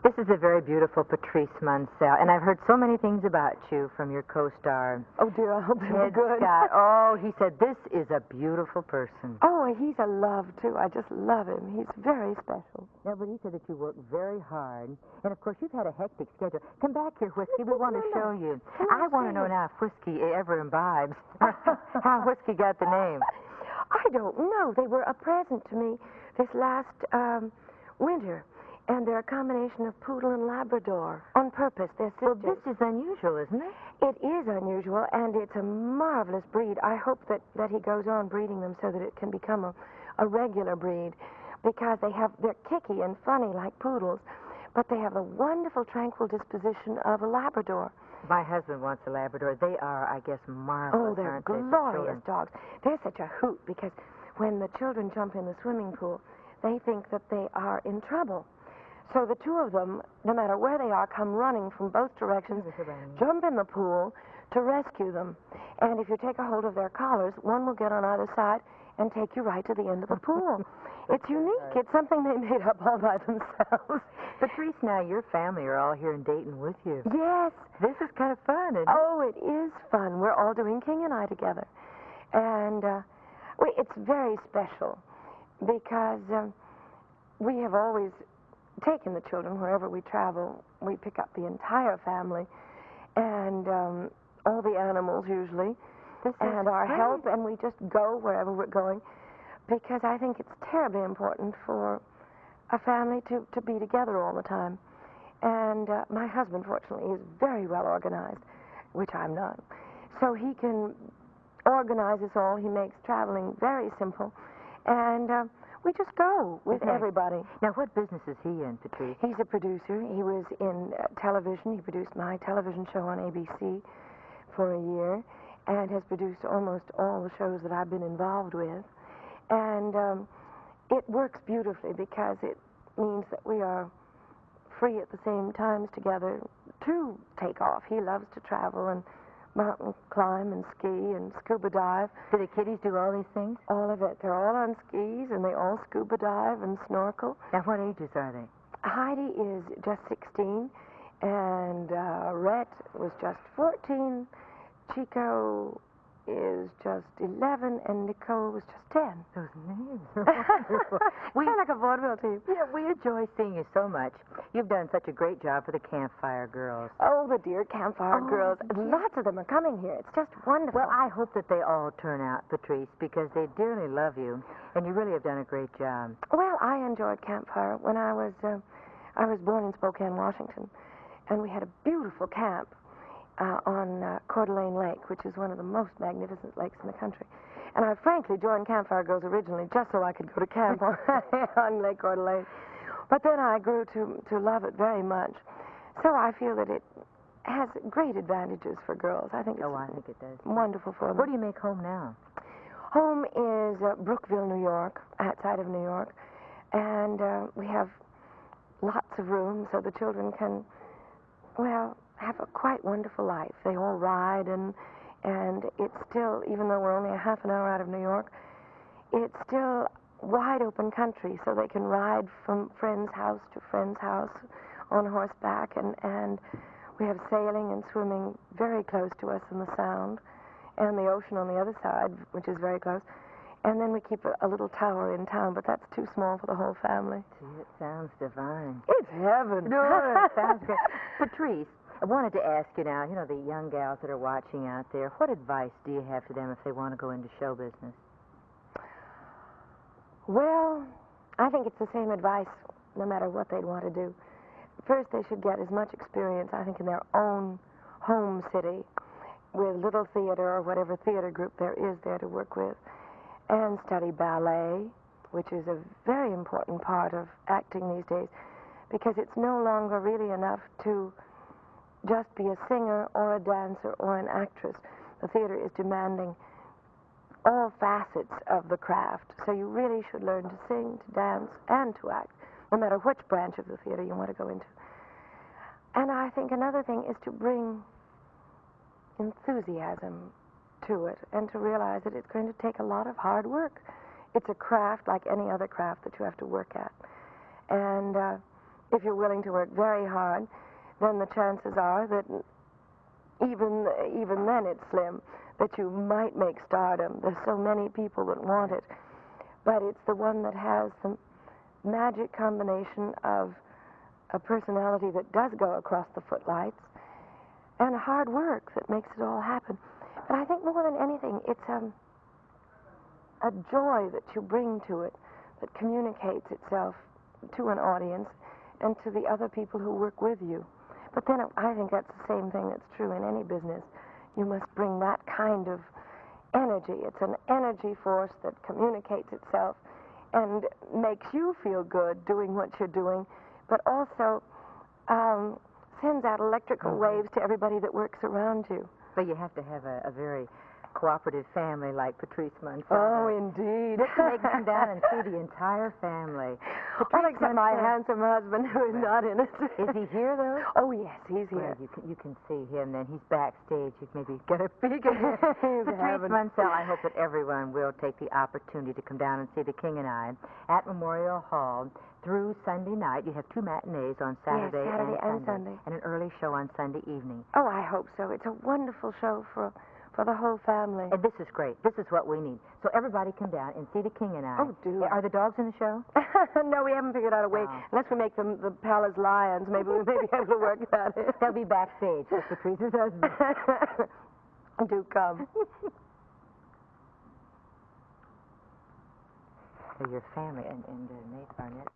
This is a very beautiful Patrice Munsel, and I've heard so many things about you from your co-star. Oh, dear, I hope they're Ed good. Scott. Oh, he said, this is a beautiful person. Oh, he's a love, too. I just love him. He's very special. Yeah, but he said that you work very hard, and of course you've had a hectic schedule. Come back here, Whiskey. We want to show you. I want to know now if Whiskey ever imbibes. How Whiskey got the name. I don't know. They were a present to me this last winter. And they're a combination of poodle and labrador on purpose. They're sisters. Well, this is unusual, isn't it? It is unusual, and it's a marvelous breed. I hope that he goes on breeding them so that it can become a regular breed, because they're kicky and funny like poodles, but they have a wonderful, tranquil disposition of a labrador. My husband wants a labrador. They are, I guess, marvelous. Oh, they're aren't they, glorious dogs. They're such a hoot, because when the children jump in the swimming pool, they think that they are in trouble. So the two of them, no matter where they are, come running from both directions, jump in the pool to rescue them. And if you take a hold of their collars, one will get on either side and take you right to the end of the pool. It's unique. It's something they made up all by themselves. Patrice, now your family are all here in Dayton with you. Yes. This is kind of fun, isn't it? Oh, it is fun. We're all doing King and I together. And it's very special because we have always taken the children wherever we travel. We pick up the entire family and all the animals usually and our help, and we just go wherever we're going, because I think it's terribly important for a family to be together all the time. And my husband, fortunately, is very well organized, which I'm not. So he can organize us all. He makes traveling very simple. And we just go with everybody. Now, what business is he in, Patrice? He's a producer. He was in television. He produced my television show on ABC for a year and has produced almost all the shows that I've been involved with. And it works beautifully because it means that we are free at the same times together to take off. He loves to travel and mountain climb and ski and scuba dive. Do the kiddies do all these things? All of it. They're all on skis, and they all scuba dive and snorkel. Now, what ages are they? Heidi is just 16, and Rhett was just 14. Chico is just 11, and Nicole was just 10. Those names are wonderful. Kind of like a vaudeville team. Yeah, we enjoy seeing you so much. You've done such a great job for the Campfire Girls. Oh, the dear Campfire Girls. Lots of them are coming here. It's just wonderful. Well, I hope that they all turn out, Patrice, because they dearly love you, and you really have done a great job. Well, I enjoyed Campfire when I was born in Spokane, Washington, and we had a beautiful camp on Coeur d'Alene Lake, which is one of the most magnificent lakes in the country. And I frankly joined Campfire Girls originally just so I could go to camp on Lake Coeur d'Alene. But then I grew to love it very much. So I feel that it has great advantages for girls. I think it does. Wonderful for them. Where do you make home now? Home is Brookville, New York, outside of New York. And we have lots of room so the children can, well, have a quite wonderful life. They all ride, and it's still, even though we're only a half an hour out of New York, it's still wide open country, so they can ride from friend's house to friend's house on horseback, and we have sailing and swimming very close to us in the Sound, and the ocean on the other side, which is very close. And then we keep a little tower in town, but that's too small for the whole family. Gee, it sounds divine. It's heaven. No, it sounds great. Patrice, I wanted to ask you now, the young gals that are watching out there, what advice do you have for them if they want to go into show business? Well, I think it's the same advice no matter what they'd want to do. First, they should get as much experience, I think, in their own home city with little theater or whatever theater group there is there to work with, and study ballet, which is a very important part of acting these days, because it's no longer really enough to just be a singer or a dancer or an actress. The theater is demanding all facets of the craft, so you really should learn to sing, to dance, and to act, no matter which branch of the theater you want to go into. And I think another thing is to bring enthusiasm to it and to realize that it's going to take a lot of hard work. It's a craft like any other craft that you have to work at. And if you're willing to work very hard, then the chances are that even then it's slim, that you might make stardom. There's so many people that want it. But it's the one that has the magic combination of a personality that does go across the footlights and hard work that makes it all happen. But I think more than anything, it's a joy that you bring to it that communicates itself to an audience and to the other people who work with you. But then I think that's the same thing that's true in any business. You must bring that kind of energy. It's an energy force that communicates itself and makes you feel good doing what you're doing, but also sends out electrical waves to everybody that works around you. But you have to have a very cooperative family like Patrice Munsel. Oh, indeed. This will make you come down and see the entire family. All except my handsome husband, who is not in it. Is he here, though? Oh, yes, he's here. Well, you can see him then. He's backstage. You can maybe get a peek at him. Patrice Munsel, I hope that everyone will take the opportunity to come down and see The King and I at Memorial Hall through Sunday night. You have 2 matinees on Saturday, yes, and Sunday. And an early show on Sunday evening. Oh, I hope so. It's a wonderful show for the whole family. And this is great. This is what we need. So everybody come down and see The King and I. Oh, do. Are the dogs in the show? No, we haven't figured out a way. Unless we make them the palace lions, maybe we may be able to work that in. They'll be backstage with Patrice's husband. Do come. So your family and Nate Barnett.